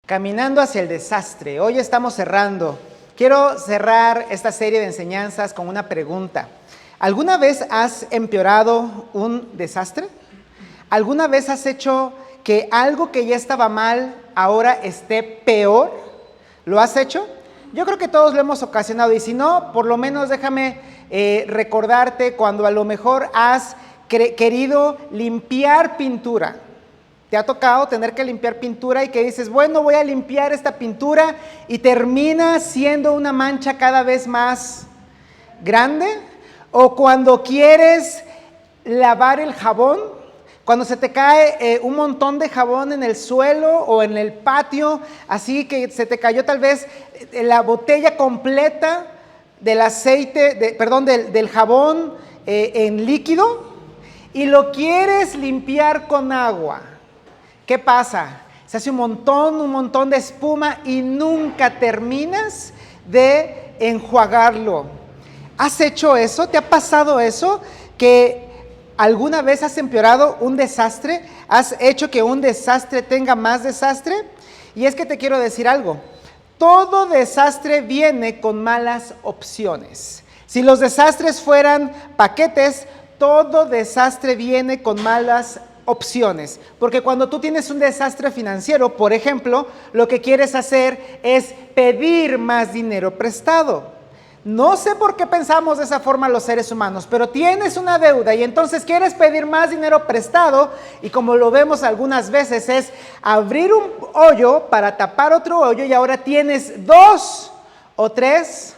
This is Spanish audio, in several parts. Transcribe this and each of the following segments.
Caminando hacia el desastre. Hoy estamos cerrando. Quiero cerrar esta serie de enseñanzas con una pregunta. ¿Alguna vez has empeorado un desastre? ¿Alguna vez has hecho que algo que ya estaba mal ahora esté peor? ¿Lo has hecho? Yo creo que todos lo hemos ocasionado, y si no, por lo menos déjame recordarte cuando a lo mejor has querido limpiar pintura. ¿Te ha tocado tener que limpiar pintura y que dices, bueno, voy a limpiar esta pintura y termina siendo una mancha cada vez más grande? O cuando quieres lavar el jabón, cuando se te cae un montón de jabón en el suelo o en el patio, así que se te cayó tal vez la botella completa del aceite, del jabón en líquido, y lo quieres limpiar con agua. ¿Qué pasa? Se hace un montón de espuma y nunca terminas de enjuagarlo. ¿Has hecho eso? ¿Te ha pasado eso? ¿Que alguna vez has empeorado un desastre? ¿Has hecho que un desastre tenga más desastre? Y es que te quiero decir algo. Todo desastre viene con malas opciones. Si los desastres fueran paquetes, todo desastre viene con malas opciones, porque cuando tú tienes un desastre financiero, por ejemplo, lo que quieres hacer es pedir más dinero prestado. No sé por qué pensamos de esa forma los seres humanos, pero tienes una deuda y entonces quieres pedir más dinero prestado, y como lo vemos algunas veces es abrir un hoyo para tapar otro hoyo, y ahora tienes 2 o 3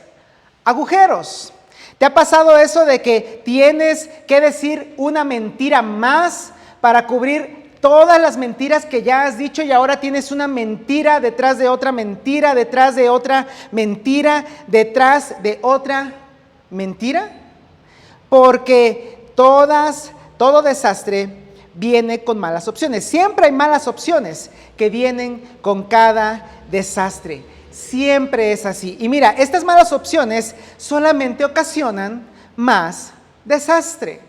agujeros. ¿Te ha pasado eso de que tienes que decir una mentira más para cubrir todas las mentiras que ya has dicho, y ahora tienes una mentira detrás de otra mentira, detrás de otra mentira, detrás de otra mentira? Porque todo desastre viene con malas opciones. Siempre hay malas opciones que vienen con cada desastre. Siempre es así. Y mira, estas malas opciones solamente ocasionan más desastre.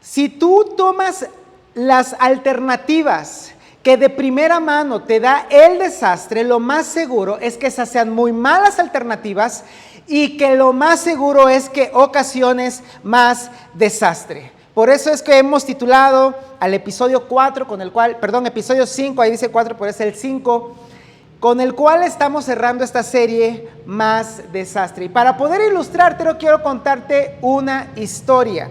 Si tú tomas las alternativas que de primera mano te da el desastre, lo más seguro es que esas sean muy malas alternativas, y que lo más seguro es que ocasiones más desastre. Por eso es que hemos titulado al episodio 4, episodio 5, ahí dice 4, pero es el 5, con el cual estamos cerrando esta serie, Más Desastre. Y para poder ilustrártelo, quiero contarte una historia.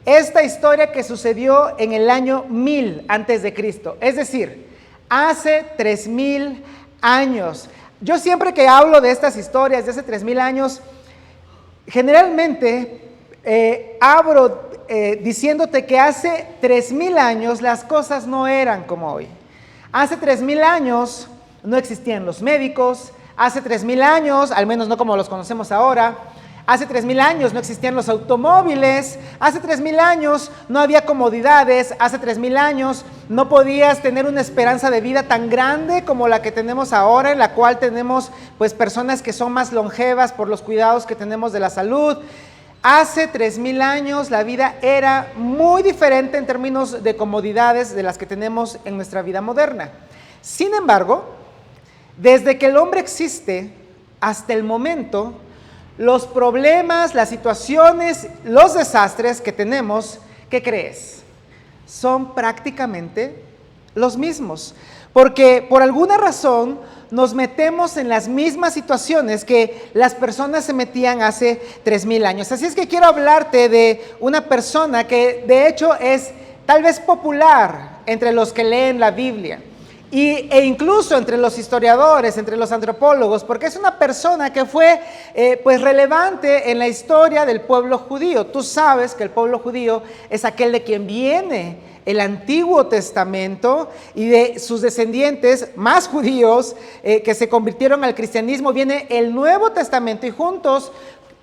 Esta historia que sucedió en el año 1000 antes de Cristo, es decir, hace 3000 años. Yo siempre que hablo de estas historias de hace 3000 años, generalmente abro diciéndote que hace 3000 años las cosas no eran como hoy. Hace 3000 años no existían los médicos, hace 3000 años, al menos no como los conocemos ahora. Hace 3000 años no existían los automóviles, hace 3000 años no había comodidades, hace 3000 años no podías tener una esperanza de vida tan grande como la que tenemos ahora, en la cual tenemos pues personas que son más longevas por los cuidados que tenemos de la salud. Hace 3000 años la vida era muy diferente en términos de comodidades de las que tenemos en nuestra vida moderna. Sin embargo, desde que el hombre existe hasta el momento, los problemas, las situaciones, los desastres que tenemos, ¿qué crees? Son prácticamente los mismos, porque por alguna razón nos metemos en las mismas situaciones que las personas se metían hace 3000 años. Así es que quiero hablarte de una persona que de hecho es tal vez popular entre los que leen la Biblia. E incluso entre los historiadores, entre los antropólogos, porque es una persona que fue pues relevante en la historia del pueblo judío. Tú sabes que el pueblo judío es aquel de quien viene el Antiguo Testamento, y de sus descendientes más judíos que se convirtieron al cristianismo viene el Nuevo Testamento, y juntos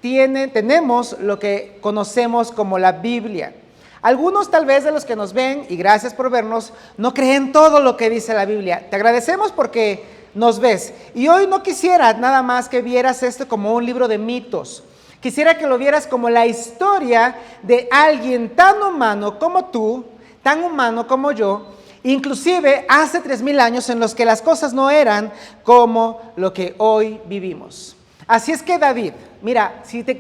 tenemos lo que conocemos como la Biblia. Algunos tal vez de los que nos ven, y gracias por vernos, no creen todo lo que dice la Biblia. Te agradecemos porque nos ves. Y hoy no quisiera nada más que vieras esto como un libro de mitos. Quisiera que lo vieras como la historia de alguien tan humano como tú, tan humano como yo, inclusive hace 3000 años en los que las cosas no eran como lo que hoy vivimos. Así es que David, mira, si te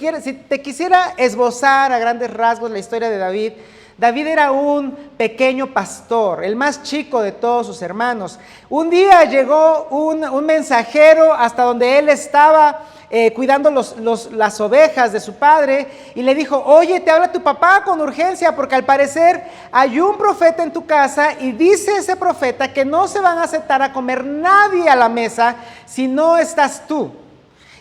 quisiera esbozar a grandes rasgos la historia de David, David era un pequeño pastor, el más chico de todos sus hermanos. Un día llegó un mensajero hasta donde él estaba cuidando las ovejas de su padre y le dijo: oye, te habla tu papá con urgencia porque al parecer hay un profeta en tu casa y dice ese profeta que no se van a sentar a comer nadie a la mesa si no estás tú.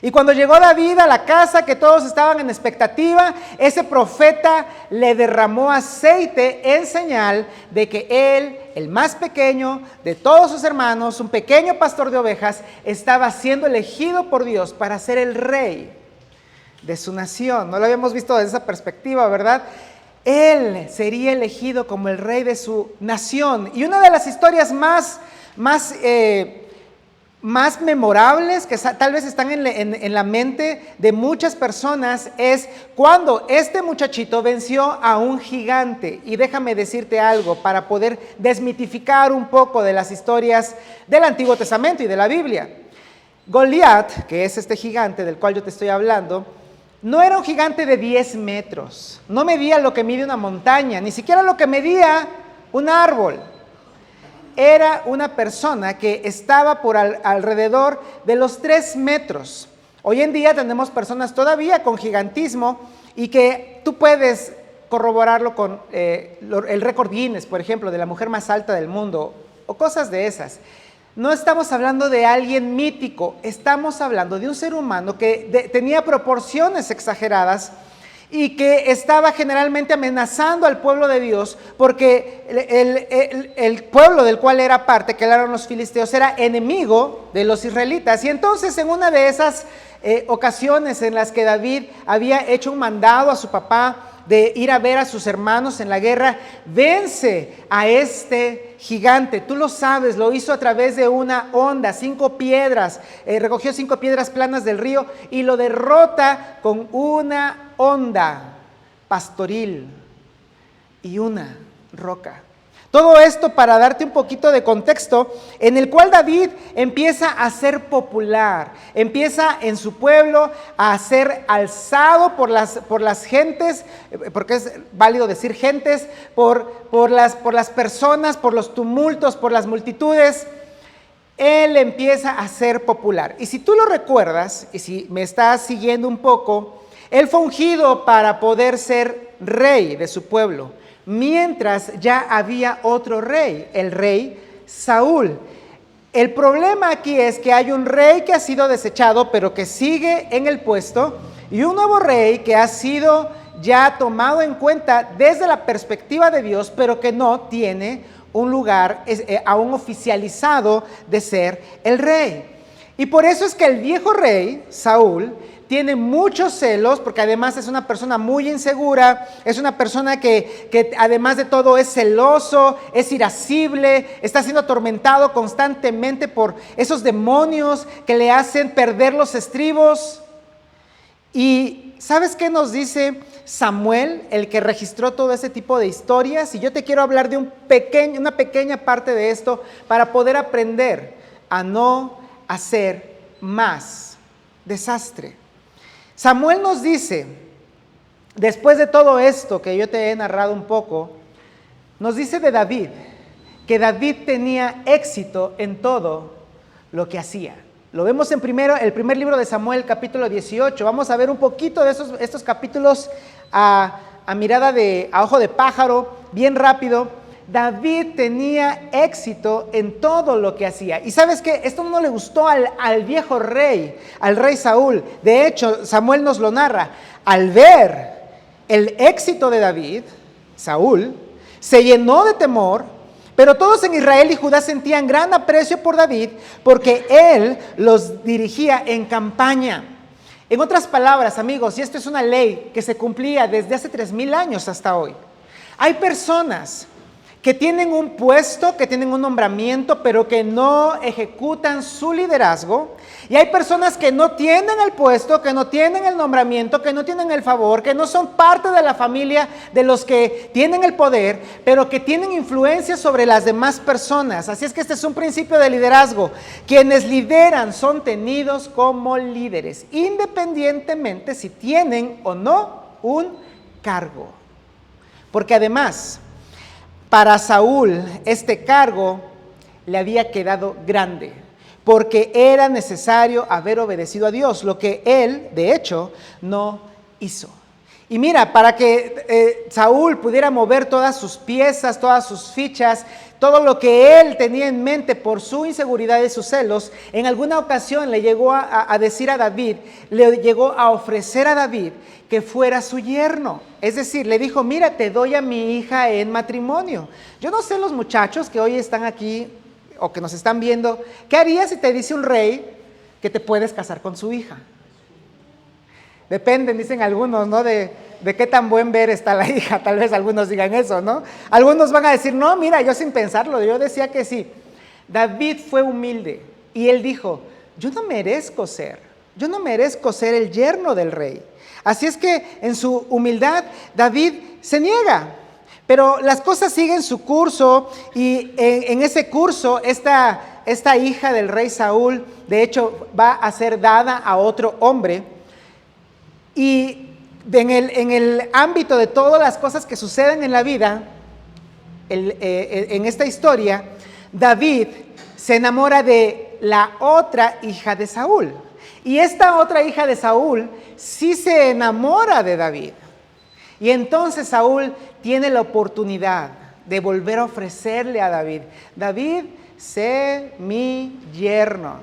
Y cuando llegó David a la casa, que todos estaban en expectativa, ese profeta le derramó aceite en señal de que él, el más pequeño de todos sus hermanos, un pequeño pastor de ovejas, estaba siendo elegido por Dios para ser el rey de su nación. No lo habíamos visto desde esa perspectiva, ¿verdad? Él sería elegido como el rey de su nación. Y una de las historias más memorables que tal vez están en la mente de muchas personas es cuando este muchachito venció a un gigante. Y déjame decirte algo para poder desmitificar un poco de las historias del Antiguo Testamento y de la Biblia. Goliat, que es este gigante del cual yo te estoy hablando, no era un gigante de 10 metros, no medía lo que mide una montaña, ni siquiera lo que medía un árbol. Era una persona que estaba por alrededor de los 3 metros. Hoy en día tenemos personas todavía con gigantismo y que tú puedes corroborarlo con el récord Guinness, por ejemplo, de la mujer más alta del mundo o cosas de esas. No estamos hablando de alguien mítico, estamos hablando de un ser humano que tenía proporciones exageradas y que estaba generalmente amenazando al pueblo de Dios porque el pueblo del cual era parte, que eran los filisteos, era enemigo de los israelitas. Y entonces en una de esas ocasiones en las que David había hecho un mandado a su papá de ir a ver a sus hermanos en la guerra, vence a este gigante. Tú lo sabes, lo hizo a través de una honda, 5 piedras, recogió 5 piedras planas del río y lo derrota con una honda pastoril y una roca. Todo esto para darte un poquito de contexto en el cual David empieza a ser popular, empieza en su pueblo a ser alzado por las gentes, porque es válido decir gentes, por las personas, por los tumultos, por las multitudes. Él empieza a ser popular. Y si tú lo recuerdas, y si me estás siguiendo un poco, él fue ungido para poder ser rey de su pueblo, mientras ya había otro rey, el rey Saúl. El problema aquí es que hay un rey que ha sido desechado, pero que sigue en el puesto, y un nuevo rey que ha sido ya tomado en cuenta desde la perspectiva de Dios, pero que no tiene un lugar aún oficializado de ser el rey. Y por eso es que el viejo rey, Saúl, tiene muchos celos, porque además es una persona muy insegura, es una persona que además de todo es celoso, es irascible, está siendo atormentado constantemente por esos demonios que le hacen perder los estribos. Y ¿sabes qué nos dice Samuel, el que registró todo ese tipo de historias? Y yo te quiero hablar de una pequeña parte de esto para poder aprender a no hacer más desastre. Samuel nos dice, después de todo esto que yo te he narrado un poco, nos dice de David, que David tenía éxito en todo lo que hacía. Lo vemos en el primer libro de Samuel, capítulo 18. Vamos a ver un poquito de estos capítulos a ojo de pájaro, bien rápido. David tenía éxito en todo lo que hacía. Y ¿sabes qué? Esto no le gustó al viejo rey, al rey Saúl. De hecho, Samuel nos lo narra. Al ver el éxito de David, Saúl se llenó de temor, pero todos en Israel y Judá sentían gran aprecio por David porque él los dirigía en campaña. En otras palabras, amigos, y esto es una ley que se cumplía desde hace 3000 años hasta hoy, hay personas que tienen un puesto, que tienen un nombramiento, pero que no ejecutan su liderazgo. Y hay personas que no tienen el puesto, que no tienen el nombramiento, que no tienen el favor, que no son parte de la familia de los que tienen el poder, pero que tienen influencia sobre las demás personas. Así es que este es un principio de liderazgo. Quienes lideran son tenidos como líderes, independientemente si tienen o no un cargo. Porque además, para Saúl este cargo le había quedado grande, porque era necesario haber obedecido a Dios, lo que él, de hecho, no hizo. Y mira, para que Saúl pudiera mover todas sus piezas, todas sus fichas, todo lo que él tenía en mente por su inseguridad y sus celos, en alguna ocasión le llegó a decir a David, le llegó a ofrecer a David que fuera su yerno. Es decir, le dijo, mira, te doy a mi hija en matrimonio. Yo no sé los muchachos que hoy están aquí o que nos están viendo, ¿qué harías si te dice un rey que te puedes casar con su hija? Dependen, dicen algunos, ¿no? De qué tan buen ver está la hija. Tal vez algunos digan eso, ¿no? Algunos van a decir, no, mira, yo sin pensarlo, yo decía que sí. David fue humilde y él dijo, yo no merezco ser el yerno del rey. Así es que en su humildad David se niega. Pero las cosas siguen su curso y en ese curso esta hija del rey Saúl, de hecho, va a ser dada a otro hombre. Y en el ámbito de todas las cosas que suceden en la vida, en esta historia, David se enamora de la otra hija de Saúl. Y esta otra hija de Saúl sí se enamora de David. Y entonces Saúl tiene la oportunidad de volver a ofrecerle a David, David, sé mi yerno.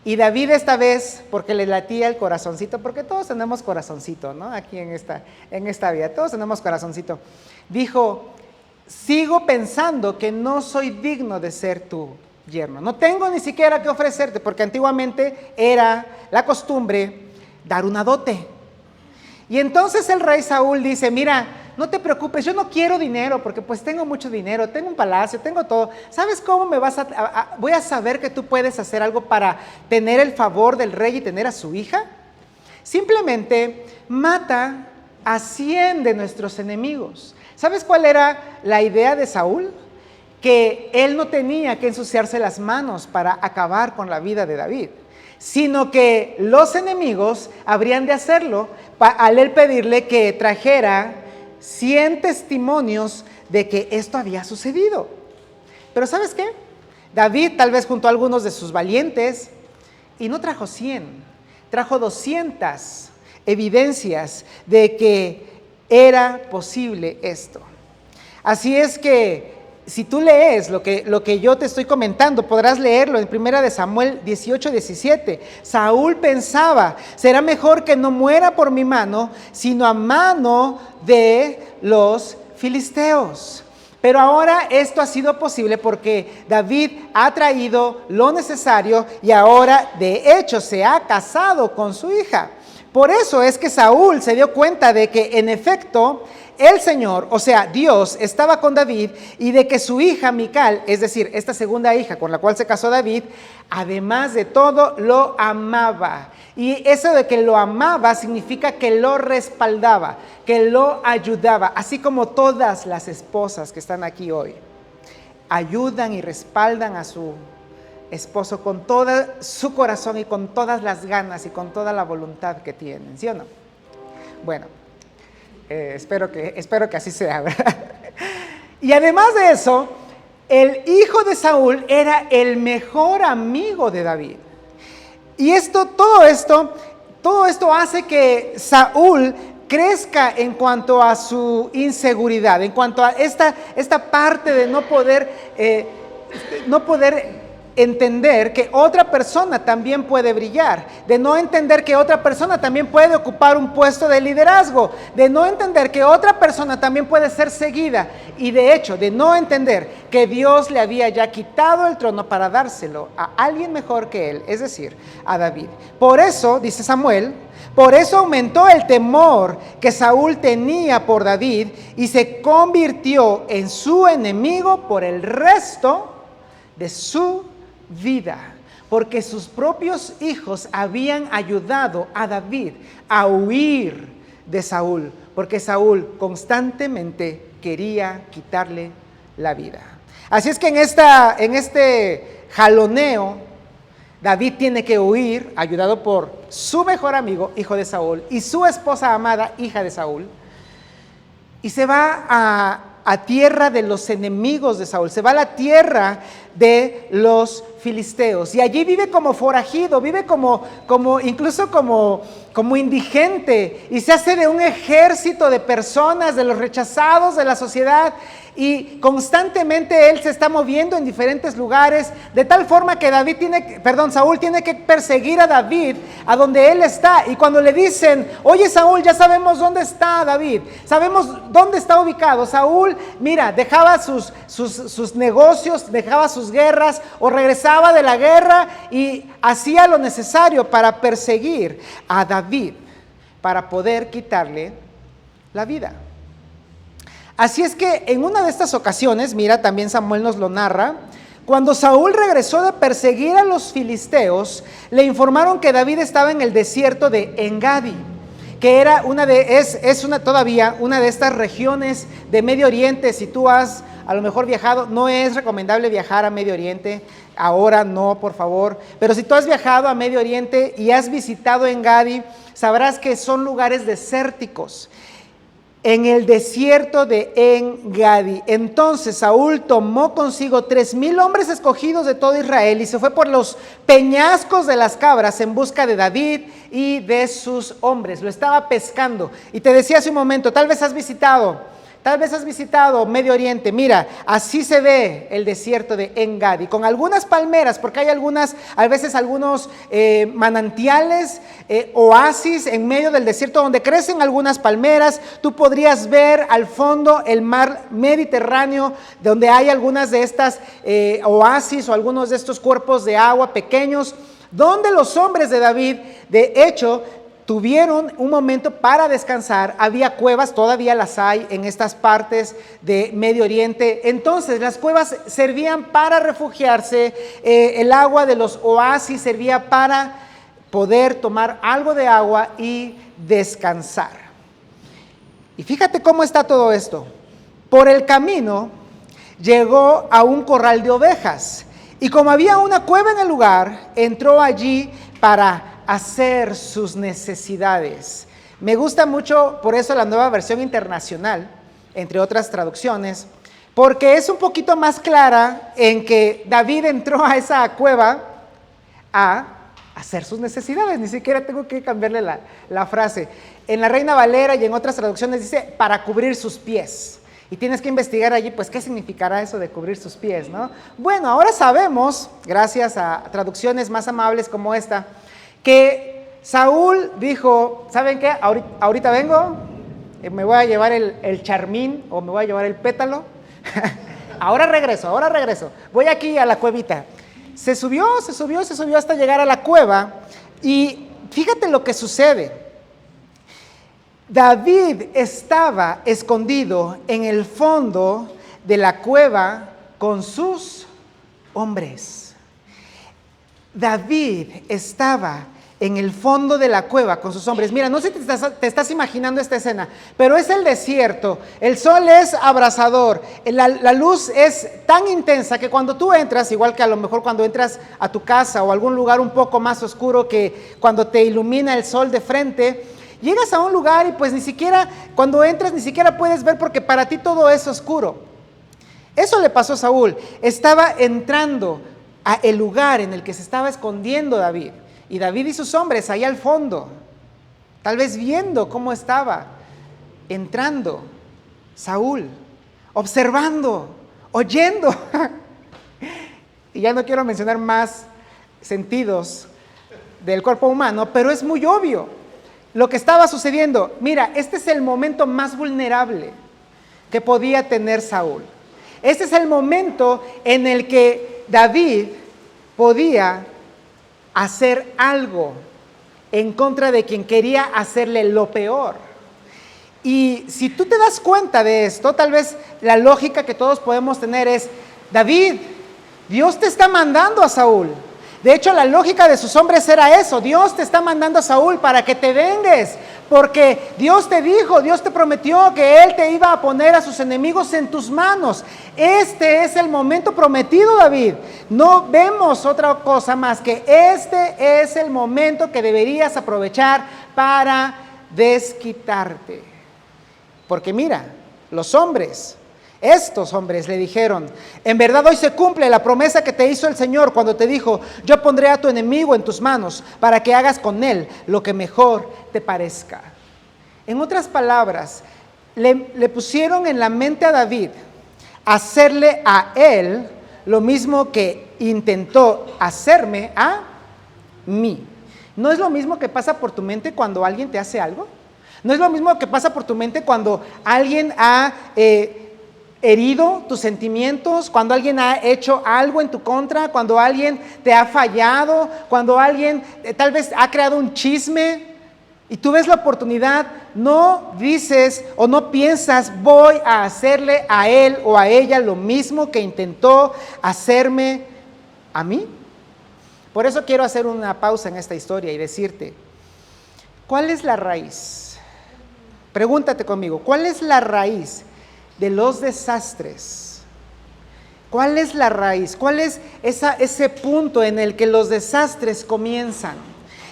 Y David esta vez, porque le latía el corazoncito, porque todos tenemos corazoncito, ¿no? Aquí en esta vida, todos tenemos corazoncito. Dijo, sigo pensando que no soy digno de ser tu yerno. No tengo ni siquiera que ofrecerte, porque antiguamente era la costumbre dar una dote. Y entonces el rey Saúl dice, mira, no te preocupes, yo no quiero dinero, porque pues tengo mucho dinero, tengo un palacio, tengo todo. ¿Sabes cómo voy a saber que tú puedes hacer algo para tener el favor del rey y tener a su hija? Simplemente mata a 100 de nuestros enemigos. ¿Sabes cuál era la idea de Saúl? Que él no tenía que ensuciarse las manos para acabar con la vida de David, sino que los enemigos habrían de hacerlo al él pedirle que trajera 100 testimonios de que esto había sucedido. Pero ¿sabes qué? David tal vez juntó a algunos de sus valientes y no trajo 100, trajo 200 evidencias de que era posible esto. Así es que si tú lees lo que yo te estoy comentando, podrás leerlo en 1 Samuel 18:17. Saúl pensaba, será mejor que no muera por mi mano, sino a mano de los filisteos. Pero ahora esto ha sido posible porque David ha traído lo necesario y ahora de hecho se ha casado con su hija. Por eso es que Saúl se dio cuenta de que en efecto el Señor, o sea Dios, estaba con David y de que su hija Mical, es decir, esta segunda hija con la cual se casó David, además de todo lo amaba. Y eso de que lo amaba significa que lo respaldaba, que lo ayudaba, así como todas las esposas que están aquí hoy ayudan y respaldan a su esposo con todo su corazón y con todas las ganas y con toda la voluntad que tienen, ¿sí o no? Bueno, espero que así sea, ¿verdad? Y además de eso, el hijo de Saúl era el mejor amigo de David. Y todo esto hace que Saúl crezca en cuanto a su inseguridad, en cuanto a esta parte de no poder entender que otra persona también puede brillar, de no entender que otra persona también puede ocupar un puesto de liderazgo, de no entender que otra persona también puede ser seguida y de hecho de no entender que Dios le había ya quitado el trono para dárselo a alguien mejor que él, es decir, a David. Por eso, dice Samuel, Por eso aumentó el temor que Saúl tenía por David y se convirtió en su enemigo por el resto de su vida. Porque sus propios hijos habían ayudado a David a huir de Saúl, porque Saúl constantemente quería quitarle la vida. Así es que en este jaloneo, David tiene que huir, ayudado por su mejor amigo, hijo de Saúl, y su esposa amada, hija de Saúl, y se va a tierra de los enemigos de Saúl, se va a la tierra de los filisteos, y allí vive como forajido, vive incluso como indigente, y se hace de un ejército de personas, de los rechazados de la sociedad, y constantemente él se está moviendo en diferentes lugares, de tal forma que Saúl tiene que perseguir a David a donde él está. Y cuando le dicen, oye Saúl, ya sabemos dónde está David, sabemos dónde está ubicado. Saúl, mira, dejaba sus negocios, dejaba sus guerras o regresaba de la guerra y hacía lo necesario para perseguir a David, para poder quitarle la vida. Así es que en una de estas ocasiones, mira, también Samuel nos lo narra, cuando Saúl regresó de perseguir a los filisteos, le informaron que David estaba en el desierto de Engadi, que era todavía una de estas regiones de Medio Oriente. Si tú has a lo mejor viajado, no es recomendable viajar a Medio Oriente, ahora no, por favor, pero si tú has viajado a Medio Oriente y has visitado Engadi, sabrás que son lugares desérticos. En el desierto de Engadi. Entonces Saúl tomó consigo 3,000 hombres escogidos de todo Israel y se fue por los peñascos de las cabras en busca de David y de sus hombres. Lo estaba pescando. Y te decía hace un momento, tal vez has visitado Medio Oriente. Mira, así se ve el desierto de Engadi, con algunas palmeras, porque hay a veces algunos manantiales, oasis en medio del desierto donde crecen algunas palmeras. Tú podrías ver al fondo el mar Mediterráneo, donde hay algunas de estas oasis o algunos de estos cuerpos de agua pequeños, donde los hombres de David, de hecho, tuvieron un momento para descansar. Había cuevas, todavía las hay en estas partes de Medio Oriente. Entonces las cuevas servían para refugiarse, el agua de los oasis servía para poder tomar algo de agua y descansar. Y fíjate cómo está todo esto. Por el camino llegó a un corral de ovejas, y como había una cueva en el lugar, entró allí para hacer sus necesidades. Me gusta mucho por eso la Nueva Versión Internacional, entre otras traducciones, porque es un poquito más clara en que David entró a esa cueva a hacer sus necesidades. Ni siquiera tengo que cambiarle la frase. En la Reina Valera y en otras traducciones dice para cubrir sus pies. Y tienes que investigar allí, pues, ¿qué significará eso de cubrir sus pies, no? Bueno, ahora sabemos, gracias a traducciones más amables como esta, que Saúl dijo, ¿saben qué? Ahorita vengo, me voy a llevar el charmín o me voy a llevar el pétalo. ahora regreso. Voy aquí a la cuevita. Se subió hasta llegar a la cueva y fíjate lo que sucede. David estaba escondido en el fondo de la cueva con sus hombres. David estaba en el fondo de la cueva con sus hombres. Mira, no sé si te estás imaginando esta escena, pero es el desierto, el sol es abrasador, la luz es tan intensa que cuando tú entras, igual que a lo mejor cuando entras a tu casa o algún lugar un poco más oscuro que cuando te ilumina el sol de frente, llegas a un lugar y pues cuando entras ni siquiera puedes ver porque para ti todo es oscuro. Eso le pasó a Saúl. Estaba entrando a el lugar en el que se estaba escondiendo David. Y David y sus hombres ahí al fondo, tal vez viendo cómo estaba entrando Saúl, observando, oyendo. Y ya no quiero mencionar más sentidos del cuerpo humano, pero es muy obvio lo que estaba sucediendo. Mira, este es el momento más vulnerable que podía tener Saúl. Este es el momento en el que David podía hacer algo en contra de quien quería hacerle lo peor. Y si tú te das cuenta de esto, tal vez la lógica que todos podemos tener es: David, Dios te está mandando a Saúl. De hecho, la lógica de sus hombres era eso: Dios te está mandando a Saúl para que te vengues, porque Dios te dijo, Dios te prometió que Él te iba a poner a sus enemigos en tus manos. Este es el momento prometido, David. No vemos otra cosa más que este es el momento que deberías aprovechar para desquitarte. Porque mira, estos hombres le dijeron: en verdad hoy se cumple la promesa que te hizo el Señor cuando te dijo: yo pondré a tu enemigo en tus manos para que hagas con él lo que mejor te parezca. En otras palabras, le pusieron en la mente a David hacerle a él lo mismo que intentó hacerme a mí. ¿No es lo mismo que pasa por tu mente cuando alguien te hace algo? ¿No es lo mismo que pasa por tu mente cuando alguien ha herido tus sentimientos, cuando alguien ha hecho algo en tu contra, cuando alguien te ha fallado, cuando alguien tal vez ha creado un chisme y tú ves la oportunidad? No dices o no piensas: voy a hacerle a él o a ella lo mismo que intentó hacerme a mí. Por eso quiero hacer una pausa en esta historia y decirte: ¿cuál es la raíz? Pregúntate conmigo: ¿cuál es la raíz de los desastres? ¿Cuál es la raíz? ¿Cuál es ese punto en el que los desastres comienzan?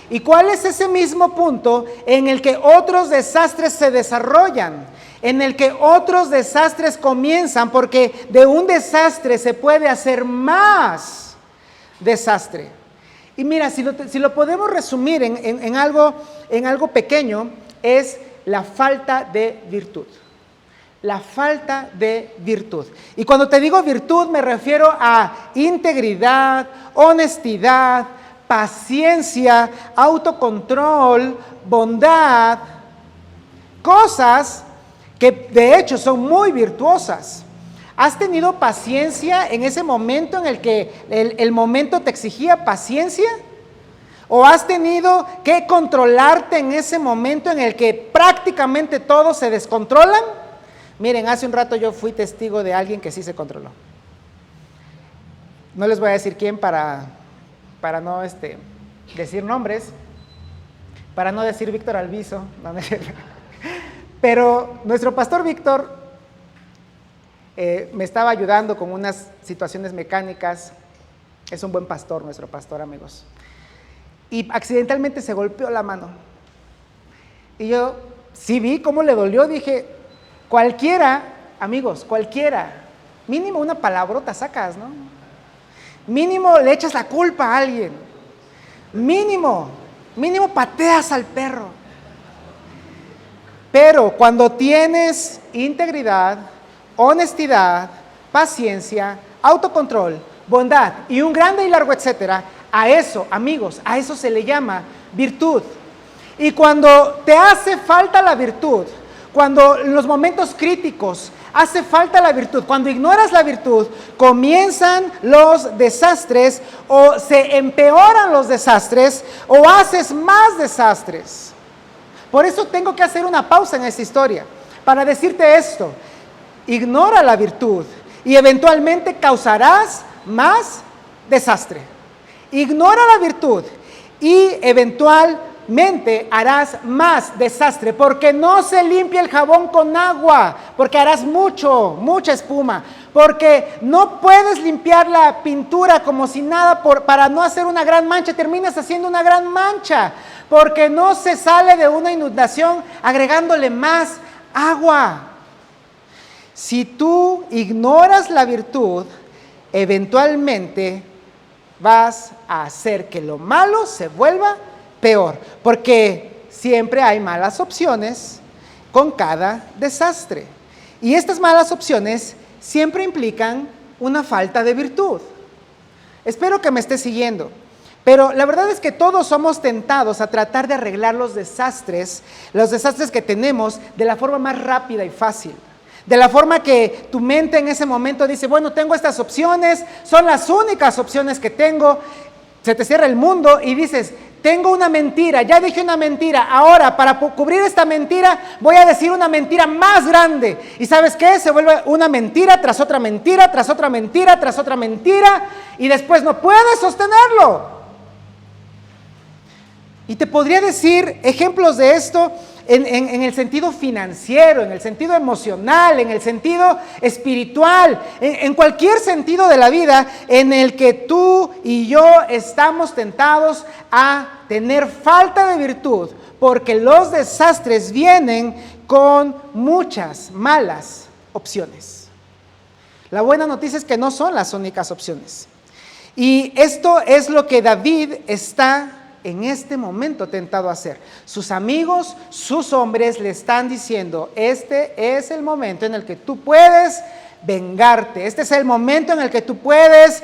¿Y cuál es ese mismo punto en el que otros desastres se desarrollan? En el que otros desastres comienzan, porque de un desastre se puede hacer más desastre. Y mira, si lo podemos resumir en algo pequeño, es la falta de virtud. La falta de virtud. Y cuando te digo virtud me refiero a integridad, honestidad, paciencia, autocontrol, bondad, cosas que de hecho son muy virtuosas. ¿Has tenido paciencia en ese momento en el que el momento te exigía paciencia? ¿O has tenido que controlarte en ese momento en el que prácticamente todos se descontrolan? Miren, hace un rato yo fui testigo de alguien que sí se controló. No les voy a decir quién para no decir nombres, para no decir Víctor Alviso, no, pero nuestro pastor Víctor me estaba ayudando con unas situaciones mecánicas. Es un buen pastor, nuestro pastor, amigos. Y accidentalmente se golpeó la mano. Y yo sí vi cómo le dolió. Dije: cualquiera, amigos, cualquiera, mínimo una palabrota sacas, ¿no? Mínimo le echas la culpa a alguien. Mínimo pateas al perro. Pero cuando tienes integridad, honestidad, paciencia, autocontrol, bondad y un grande y largo etcétera, a eso, amigos, a eso se le llama virtud. Y cuando te hace falta la virtud, cuando en los momentos críticos hace falta la virtud, cuando ignoras la virtud, comienzan los desastres, o se empeoran los desastres, o haces más desastres. Por eso tengo que hacer una pausa en esta historia, para decirte esto: ignora la virtud y eventualmente causarás más desastre. Ignora la virtud y eventualmente harás más desastre, porque no se limpia el jabón con agua, porque harás mucha espuma, porque no puedes limpiar la pintura como si nada para no hacer una gran mancha, terminas haciendo una gran mancha, porque no se sale de una inundación agregándole más agua. Si tú ignoras la virtud, eventualmente vas a hacer que lo malo se vuelva peor, porque siempre hay malas opciones con cada desastre. Y estas malas opciones siempre implican una falta de virtud. Espero que me estés siguiendo. Pero la verdad es que todos somos tentados a tratar de arreglar los desastres que tenemos de la forma más rápida y fácil. De la forma que tu mente en ese momento dice: bueno, tengo estas opciones, son las únicas opciones que tengo. Se te cierra el mundo y dices: tengo una mentira, ya dije una mentira, ahora para cubrir esta mentira voy a decir una mentira más grande. ¿Y sabes qué? Se vuelve una mentira tras otra mentira, tras otra mentira, tras otra mentira, y después no puedes sostenerlo. Y te podría decir ejemplos de esto en el sentido financiero, en el sentido emocional, en el sentido espiritual, en cualquier sentido de la vida en el que tú y yo estamos tentados a tener falta de virtud, porque los desastres vienen con muchas malas opciones. La buena noticia es que no son las únicas opciones. Y esto es lo que David está en este momento tentado a hacer. Sus amigos, sus hombres le están diciendo, este es el momento en el que tú puedes vengarte, este es el momento en el que tú puedes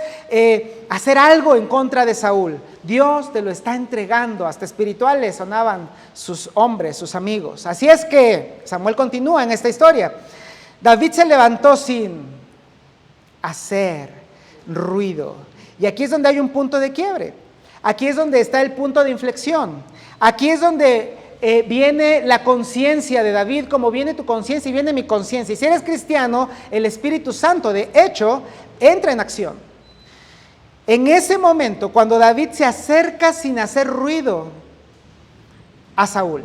hacer algo en contra de Saúl. Dios te lo está entregando, hasta espirituales sonaban sus hombres, sus amigos. Así es que Samuel continúa en esta historia. David se levantó sin hacer ruido. Y aquí es donde hay un punto de quiebre. Aquí es donde está el punto de inflexión. Aquí es donde viene la conciencia de David, como viene tu conciencia y viene mi conciencia. Y si eres cristiano, el Espíritu Santo, de hecho, entra en acción. En ese momento, cuando David se acerca sin hacer ruido a Saúl,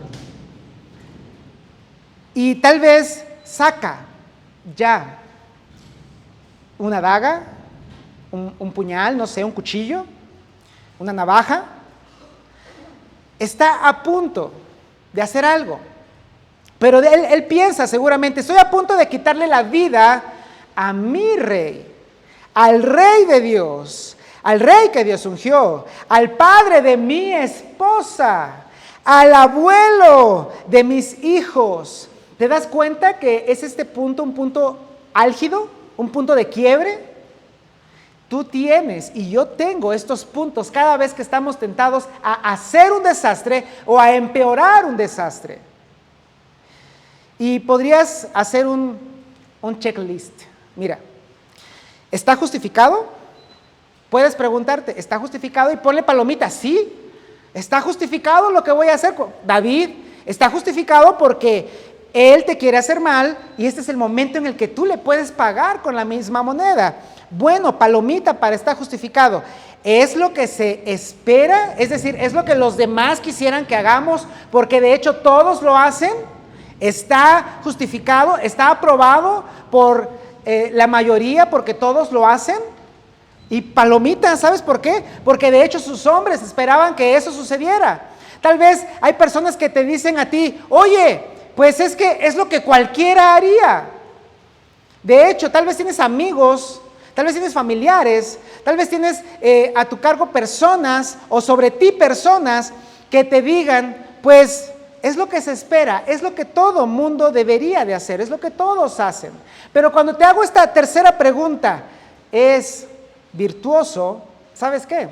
y tal vez saca ya una daga, un puñal, no sé, un cuchillo, una navaja, está a punto de hacer algo, pero él piensa seguramente, estoy a punto de quitarle la vida a mi rey, al rey de Dios, al rey que Dios ungió, al padre de mi esposa, al abuelo de mis hijos. ¿Te das cuenta que es este punto un punto álgido, un punto de quiebre? Tú tienes y yo tengo estos puntos cada vez que estamos tentados a hacer un desastre o a empeorar un desastre. Y podrías hacer un checklist. Mira, ¿está justificado? Puedes preguntarte, ¿está justificado? Y ponle palomita, sí, está justificado lo que voy a hacer. David, está justificado porque él te quiere hacer mal y este es el momento en el que tú le puedes pagar con la misma moneda. Bueno, palomita para estar justificado. ¿Es lo que se espera? Es decir, ¿es lo que los demás quisieran que hagamos? Porque de hecho todos lo hacen. ¿Está justificado? ¿Está aprobado por la mayoría porque todos lo hacen? Y palomita, ¿sabes por qué? Porque de hecho sus hombres esperaban que eso sucediera. Tal vez hay personas que te dicen a ti, oye, pues es que es lo que cualquiera haría. De hecho, tal vez tienes amigos, tal vez tienes familiares, tal vez tienes a tu cargo personas o sobre ti personas que te digan, pues es lo que se espera, es lo que todo mundo debería de hacer, es lo que todos hacen. Pero cuando te hago esta tercera pregunta, ¿es virtuoso? ¿Sabes qué?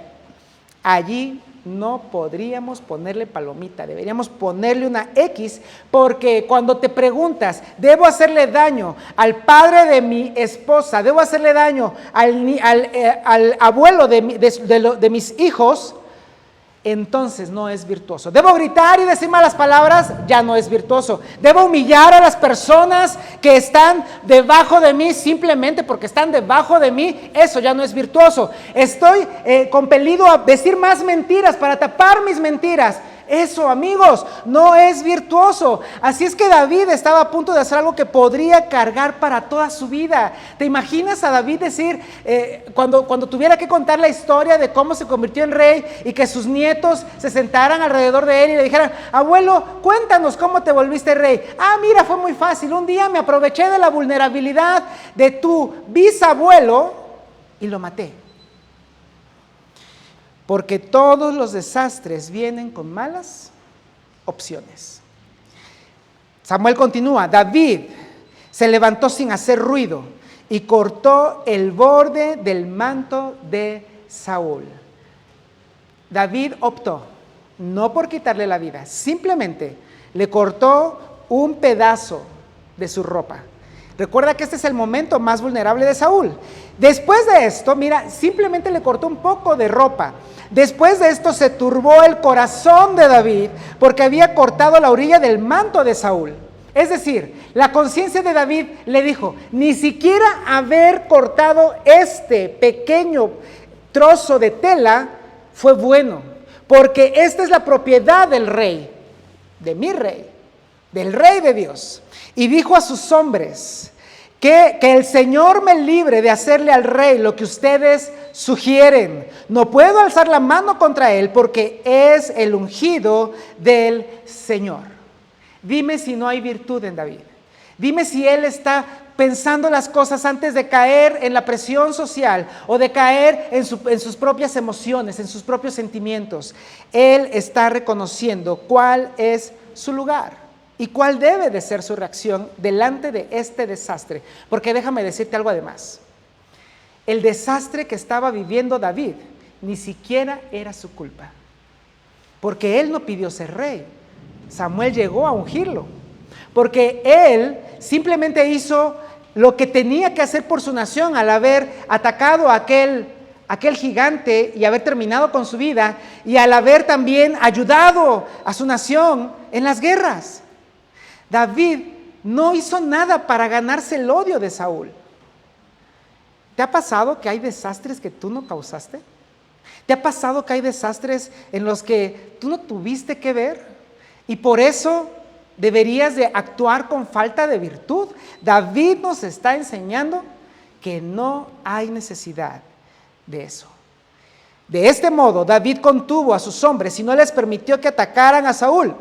Allí no podríamos ponerle palomita, deberíamos ponerle una X, porque cuando te preguntas, ¿debo hacerle daño al padre de mi esposa? ¿Debo hacerle daño al abuelo de mis hijos? Entonces no es virtuoso. ¿Debo gritar y decir malas palabras? Ya no es virtuoso. ¿Debo humillar a las personas que están debajo de mí simplemente porque están debajo de mí? Eso ya no es virtuoso. Estoy compelido a decir más mentiras para tapar mis mentiras. Eso, amigos, no es virtuoso. Así es que David estaba a punto de hacer algo que podría cargar para toda su vida. ¿Te imaginas a David decir, cuando tuviera que contar la historia de cómo se convirtió en rey y que sus nietos se sentaran alrededor de él y le dijeran, abuelo, cuéntanos cómo te volviste rey? Ah, mira, fue muy fácil. Un día me aproveché de la vulnerabilidad de tu bisabuelo y lo maté. Porque todos los desastres vienen con malas opciones. Samuel continúa, David se levantó sin hacer ruido y cortó el borde del manto de Saúl. David optó, no por quitarle la vida, simplemente le cortó un pedazo de su ropa. Recuerda que este es el momento más vulnerable de Saúl. Después de esto, mira, simplemente le cortó un poco de ropa. Después de esto se turbó el corazón de David porque había cortado la orilla del manto de Saúl. Es decir, la conciencia de David le dijo, ni siquiera haber cortado este pequeño trozo de tela fue bueno, porque esta es la propiedad del rey, de mi rey, del rey de Dios. Y dijo a sus hombres, que el Señor me libre de hacerle al rey lo que ustedes sugieren. No puedo alzar la mano contra él porque es el ungido del Señor. Dime si no hay virtud en David. Dime si él está pensando las cosas antes de caer en la presión social o de caer en sus propias emociones, en sus propios sentimientos. Él está reconociendo cuál es su lugar. ¿Y cuál debe de ser su reacción delante de este desastre? Porque déjame decirte algo además. El desastre que estaba viviendo David ni siquiera era su culpa. Porque él no pidió ser rey. Samuel llegó a ungirlo. Porque él simplemente hizo lo que tenía que hacer por su nación al haber atacado a aquel gigante y haber terminado con su vida y al haber también ayudado a su nación en las guerras. David no hizo nada para ganarse el odio de Saúl. ¿Te ha pasado que hay desastres que tú no causaste? ¿Te ha pasado que hay desastres en los que tú no tuviste que ver? Y por eso deberías de actuar con falta de virtud. David nos está enseñando que no hay necesidad de eso. De este modo, David contuvo a sus hombres y no les permitió que atacaran a Saúl.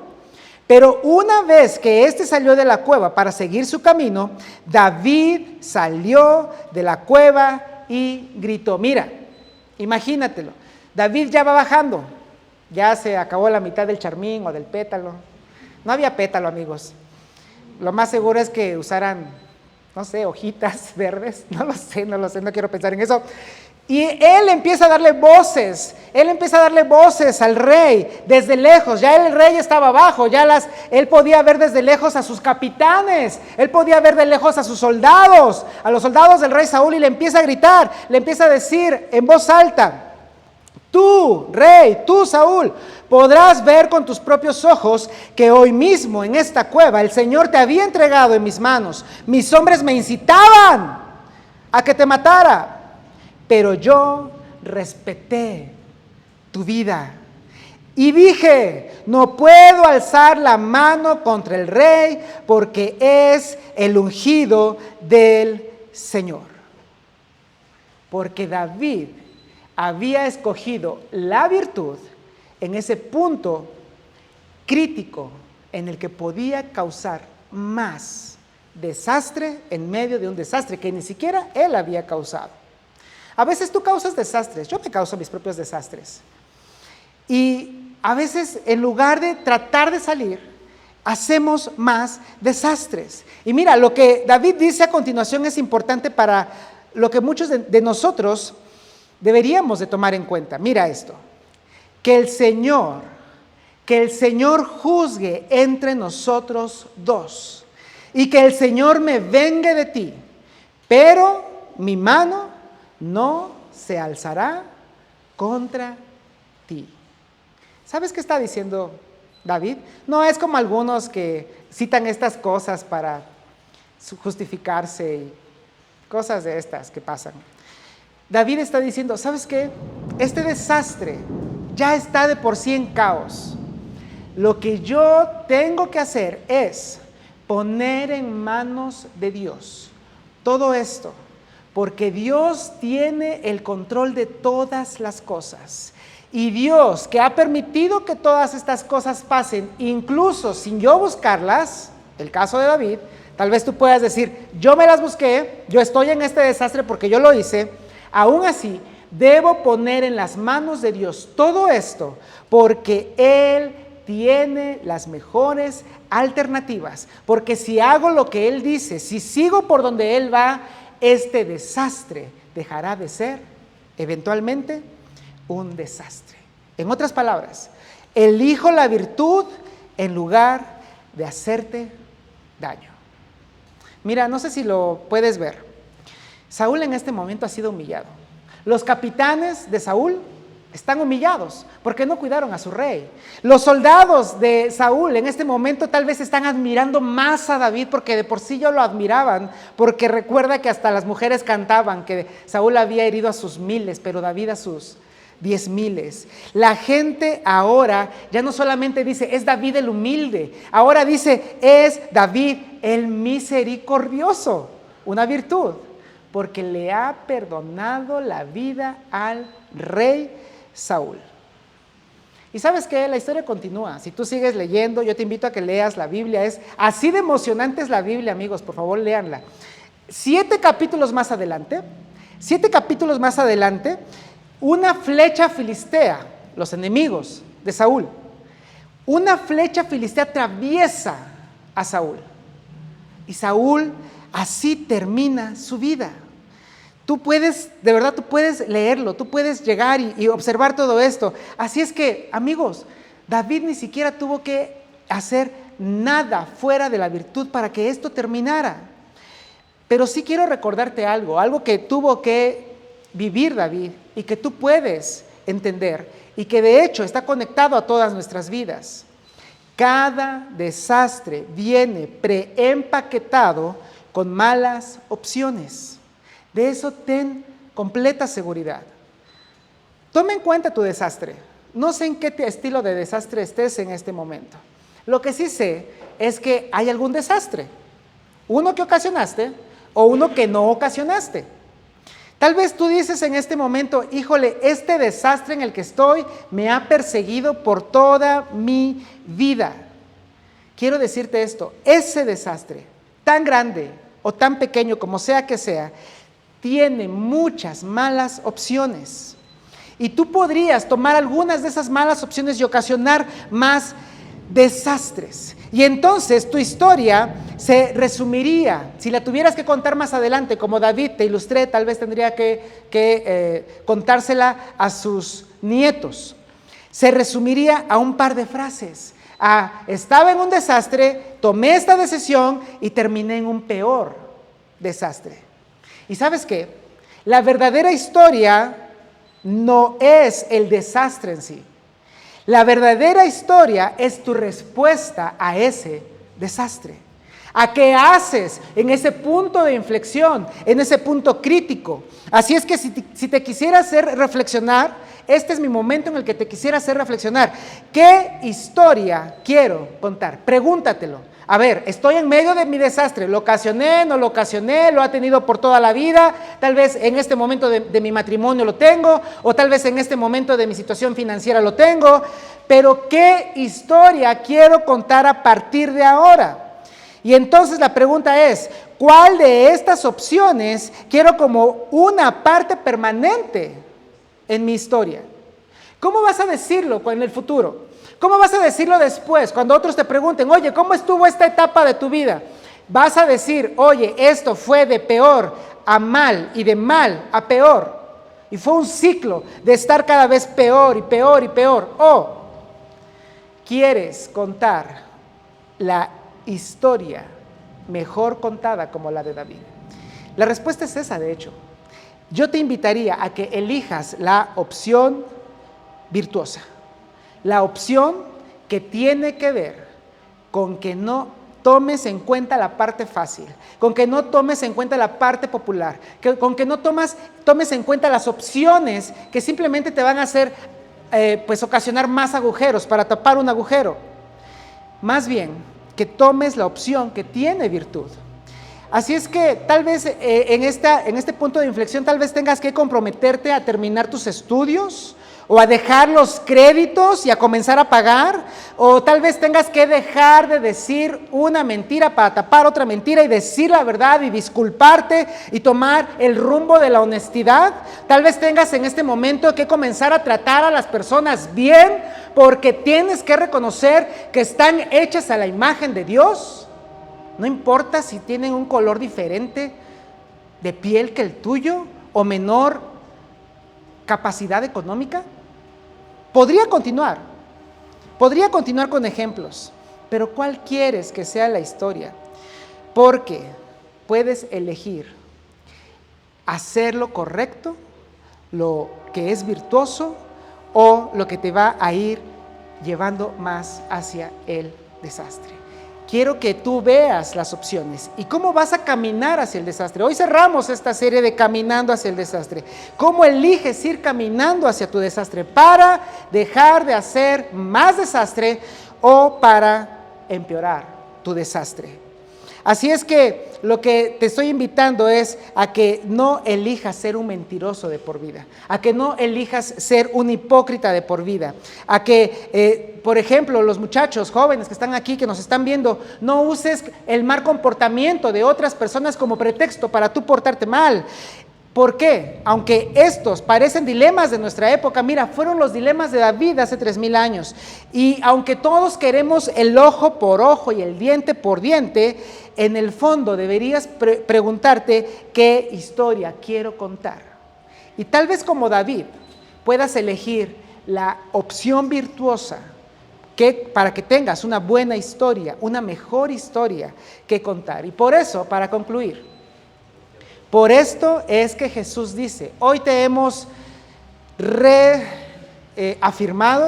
Pero una vez que éste salió de la cueva para seguir su camino, David salió de la cueva y gritó. Mira, imagínatelo, David ya va bajando, ya se acabó la mitad del charmín o del pétalo. No había pétalo, amigos. Lo más seguro es que usaran, no sé, hojitas verdes, no lo sé, no quiero pensar en eso. Y él empieza a darle voces al rey desde lejos. Ya el rey estaba abajo, él podía ver desde lejos a sus capitanes, él podía ver de lejos a sus soldados, a los soldados del rey Saúl, y le empieza a gritar, le empieza a decir en voz alta: tú, rey, tú, Saúl, podrás ver con tus propios ojos que hoy mismo en esta cueva el Señor te había entregado en mis manos. Mis hombres me incitaban a que te matara, pero yo respeté tu vida y dije, no puedo alzar la mano contra el rey porque es el ungido del Señor. Porque David había escogido la virtud en ese punto crítico en el que podía causar más desastre en medio de un desastre que ni siquiera él había causado. A veces tú causas desastres, yo me causo mis propios desastres. Y a veces en lugar de tratar de salir, hacemos más desastres. Y mira, lo que David dice a continuación es importante para lo que muchos de nosotros deberíamos de tomar en cuenta. Mira esto: que el Señor juzgue entre nosotros dos, y que el Señor me vengue de ti, pero mi mano no se alzará contra ti. ¿Sabes qué está diciendo David? No es como algunos que citan estas cosas para justificarse y cosas de estas que pasan. David está diciendo, ¿sabes qué? Este desastre ya está de por sí en caos. Lo que yo tengo que hacer es poner en manos de Dios todo esto, porque Dios tiene el control de todas las cosas. Y Dios, que ha permitido que todas estas cosas pasen, incluso sin yo buscarlas, el caso de David, tal vez tú puedas decir, yo me las busqué, yo estoy en este desastre porque yo lo hice, aún así, debo poner en las manos de Dios todo esto, porque Él tiene las mejores alternativas. Porque si hago lo que Él dice, si sigo por donde Él va, este desastre dejará de ser eventualmente un desastre. En otras palabras, elijo la virtud en lugar de hacerte daño. Mira, no sé si lo puedes ver. Saúl en este momento ha sido humillado. Los capitanes de Saúl están humillados porque no cuidaron a su rey. Los soldados de Saúl en este momento tal vez están admirando más a David porque de por sí ya lo admiraban, porque recuerda que hasta las mujeres cantaban que Saúl había herido a sus miles, pero David a sus 10,000. La gente ahora ya no solamente dice es David el humilde, ahora dice es David el misericordioso, una virtud, porque le ha perdonado la vida al rey Saúl. Y sabes que la historia continúa. Si tú sigues leyendo, yo te invito a que leas la Biblia. Es así de emocionante es la Biblia, amigos, por favor léanla. 7 capítulos más adelante, una flecha filistea, los enemigos de Saúl, una flecha filistea atraviesa a Saúl. Y Saúl así termina su vida. Tú puedes, de verdad, tú puedes leerlo, tú puedes llegar y observar todo esto. Así es que, amigos, David ni siquiera tuvo que hacer nada fuera de la virtud para que esto terminara. Pero sí quiero recordarte algo que tuvo que vivir David y que tú puedes entender y que de hecho está conectado a todas nuestras vidas. Cada desastre viene preempaquetado con malas opciones. De eso ten completa seguridad. Toma en cuenta tu desastre. No sé en qué estilo de desastre estés en este momento. Lo que sí sé es que hay algún desastre. Uno que ocasionaste o uno que no ocasionaste. Tal vez tú dices en este momento, híjole, este desastre en el que estoy me ha perseguido por toda mi vida. Quiero decirte esto, ese desastre, tan grande o tan pequeño como sea que sea, tiene muchas malas opciones. Y tú podrías tomar algunas de esas malas opciones y ocasionar más desastres. Y entonces tu historia se resumiría, si la tuvieras que contar más adelante, como David te ilustré, tal vez tendría que contársela a sus nietos. Se resumiría a un par de frases. Estaba en un desastre, tomé esta decisión y terminé en un peor desastre. ¿Y sabes qué? La verdadera historia no es el desastre en sí. La verdadera historia es tu respuesta a ese desastre. ¿A qué haces en ese punto de inflexión, en ese punto crítico? Así es que si te quisiera hacer reflexionar, este es mi momento en el que te quisiera hacer reflexionar. ¿Qué historia quiero contar? Pregúntatelo. A ver, estoy en medio de mi desastre, ¿lo ocasioné, no lo ocasioné, lo ha tenido por toda la vida? Tal vez en este momento de mi matrimonio lo tengo, o tal vez en este momento de mi situación financiera lo tengo, pero ¿qué historia quiero contar a partir de ahora? Y entonces la pregunta es, ¿cuál de estas opciones quiero como una parte permanente en mi historia? ¿Cómo vas a decirlo en el futuro? ¿Cómo vas a decirlo después? Cuando otros te pregunten, oye, ¿cómo estuvo esta etapa de tu vida? Vas a decir, oye, esto fue de peor a mal y de mal a peor. Y fue un ciclo de estar cada vez peor y peor y peor. O ¿quieres contar la historia mejor contada como la de David? La respuesta es esa, de hecho. Yo te invitaría a que elijas la opción virtuosa. La opción que tiene que ver con que no tomes en cuenta la parte fácil, con que no tomes en cuenta la parte popular, con que no tomes en cuenta las opciones que simplemente te van a hacer ocasionar más agujeros para tapar un agujero. Más bien, que tomes la opción que tiene virtud. Así es que tal vez en este punto de inflexión tal vez tengas que comprometerte a terminar tus estudios, o a dejar los créditos y a comenzar a pagar, o tal vez tengas que dejar de decir una mentira para tapar otra mentira y decir la verdad y disculparte y tomar el rumbo de la honestidad. Tal vez tengas en este momento que comenzar a tratar a las personas bien, porque tienes que reconocer que están hechas a la imagen de Dios. No importa si tienen un color diferente de piel que el tuyo o menor capacidad económica. Podría continuar con ejemplos, pero ¿cuál quieres que sea la historia? Porque puedes elegir hacer lo correcto, lo que es virtuoso, o lo que te va a ir llevando más hacia el desastre. Quiero que tú veas las opciones y cómo vas a caminar hacia el desastre. Hoy cerramos esta serie de Caminando hacia el desastre. ¿Cómo eliges ir caminando hacia tu desastre para dejar de hacer más desastre o para empeorar tu desastre? Así es que lo que te estoy invitando es a que no elijas ser un mentiroso de por vida, a que no elijas ser un hipócrita de por vida, a que, por ejemplo, los muchachos jóvenes que están aquí, que nos están viendo, no uses el mal comportamiento de otras personas como pretexto para tú portarte mal. ¿Por qué? Aunque estos parecen dilemas de nuestra época, mira, fueron los dilemas de David hace 3000 años. Y aunque todos queremos el ojo por ojo y el diente por diente, en el fondo deberías preguntarte qué historia quiero contar. Y tal vez como David puedas elegir la opción virtuosa para que tengas una buena historia, una mejor historia que contar. Y por eso, para concluir, por esto es que Jesús dice, hoy te hemos reafirmado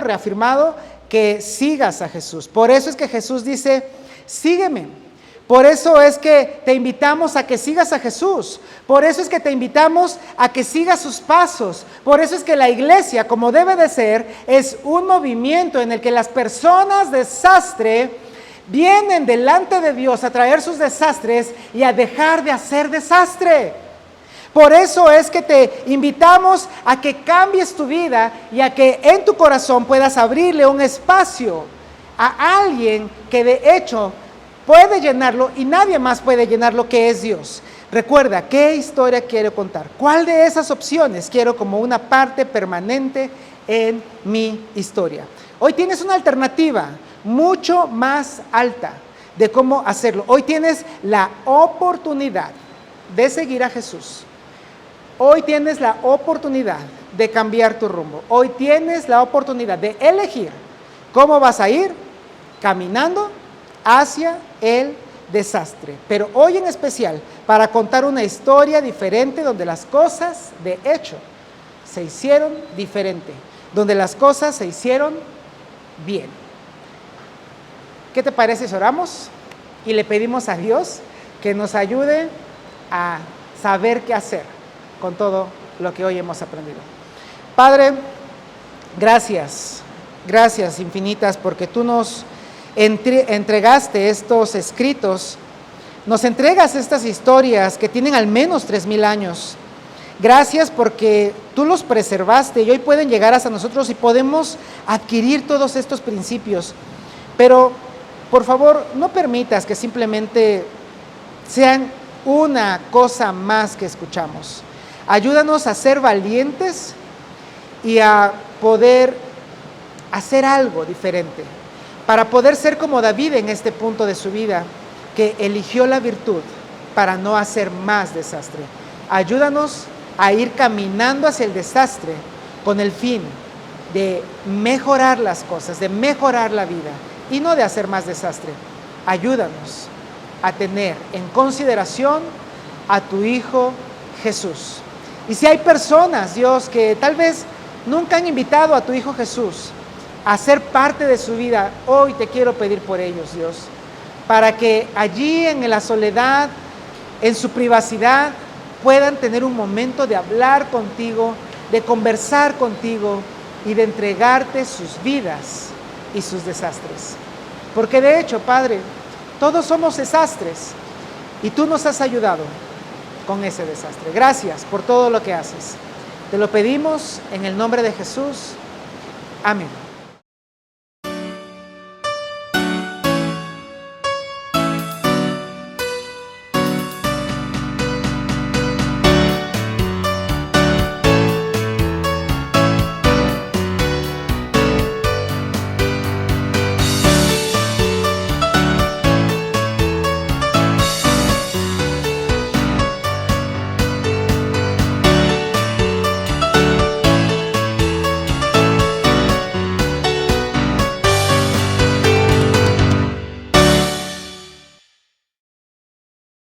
que sigas a Jesús. Por eso es que Jesús dice, sígueme. Por eso es que te invitamos a que sigas a Jesús. Por eso es que te invitamos a que sigas sus pasos. Por eso es que la iglesia, como debe de ser, es un movimiento en el que las personas desastre vienen delante de Dios a traer sus desastres y a dejar de hacer desastre. Por eso es que te invitamos a que cambies tu vida y a que en tu corazón puedas abrirle un espacio a alguien que de hecho puede llenarlo y nadie más puede llenarlo, que es Dios. Recuerda, ¿qué historia quiero contar? ¿Cuál de esas opciones quiero como una parte permanente en mi historia? Hoy tienes una alternativa mucho más alta de cómo hacerlo. Hoy tienes la oportunidad de seguir a Jesús. Hoy tienes la oportunidad de cambiar tu rumbo. Hoy tienes la oportunidad de elegir cómo vas a ir caminando hacia el desastre. Pero hoy en especial, para contar una historia diferente donde las cosas de hecho se hicieron diferente, donde las cosas se hicieron bien. ¿Qué te parece si oramos y le pedimos a Dios que nos ayude a saber qué hacer con todo lo que hoy hemos aprendido? Padre, gracias infinitas, porque tú nos entregaste estos escritos, nos entregas estas historias que tienen al menos 3000 años. Gracias porque tú los preservaste y hoy pueden llegar hasta nosotros y podemos adquirir todos estos principios. Pero, por favor, no permitas que simplemente sean una cosa más que escuchamos. Ayúdanos a ser valientes y a poder hacer algo diferente, para poder ser como David en este punto de su vida, que eligió la virtud para no hacer más desastre. Ayúdanos a ir caminando hacia el desastre con el fin de mejorar las cosas, de mejorar la vida y no de hacer más desastre. Ayúdanos a tener en consideración a tu Hijo Jesús. Y si hay personas, Dios, que tal vez nunca han invitado a tu Hijo Jesús a ser parte de su vida, hoy te quiero pedir por ellos, Dios, para que allí en la soledad, en su privacidad, puedan tener un momento de hablar contigo, de conversar contigo y de entregarte sus vidas y sus desastres. Porque de hecho, Padre, todos somos desastres y tú nos has ayudado con ese desastre. Gracias por todo lo que haces. Te lo pedimos en el nombre de Jesús. Amén.